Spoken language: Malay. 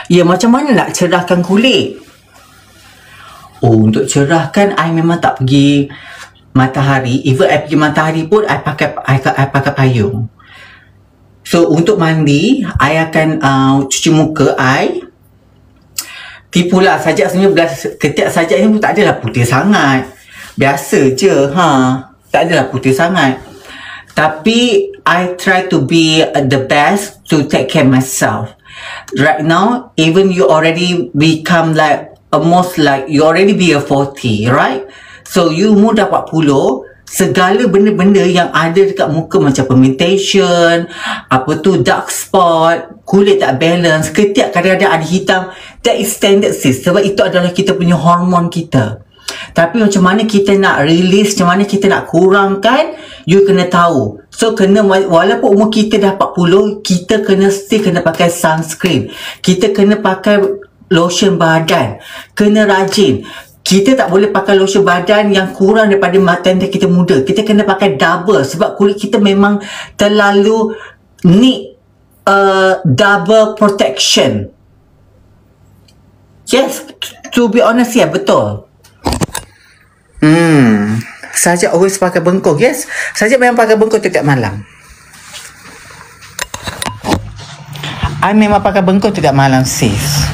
Ya, macam mana nak cerahkan kulit? Oh, untuk cerahkan, I memang tak pergi matahari. Even I pergi matahari pun, I pakai payung. So, untuk mandi, I akan cuci muka I. Tipulah, sajak sebenarnya ketiak sajak ni pun tak adalah putih sangat. Biasa je, tak adalah putih sangat. Tapi, I try to be the best to take care myself. Right now, even you already become like, almost like, you already be a 40, right? So, you umur dah 40, segala benda-benda yang ada dekat muka macam pigmentation, dark spot, kulit tak balance, ketiak kadang-kadang ada hitam, that is standard sis, sebab itu adalah kita punya hormon kita. Tapi macam mana kita nak release, macam mana kita nak kurangkan, you kena tahu. So kena, walaupun umur kita dah 40, kita still kena pakai sunscreen, kita kena pakai lotion badan, kena rajin. Kita tak boleh pakai lotion badan yang kurang daripada tanda kita muda. Kita kena pakai double sebab kulit kita memang terlalu need double protection. Yes, to be honest, ya, betul. Sajak always pakai bengkung. Yes, Sajak memang pakai bengkung setiap malam. I memang pakai bengkung setiap malam, sis.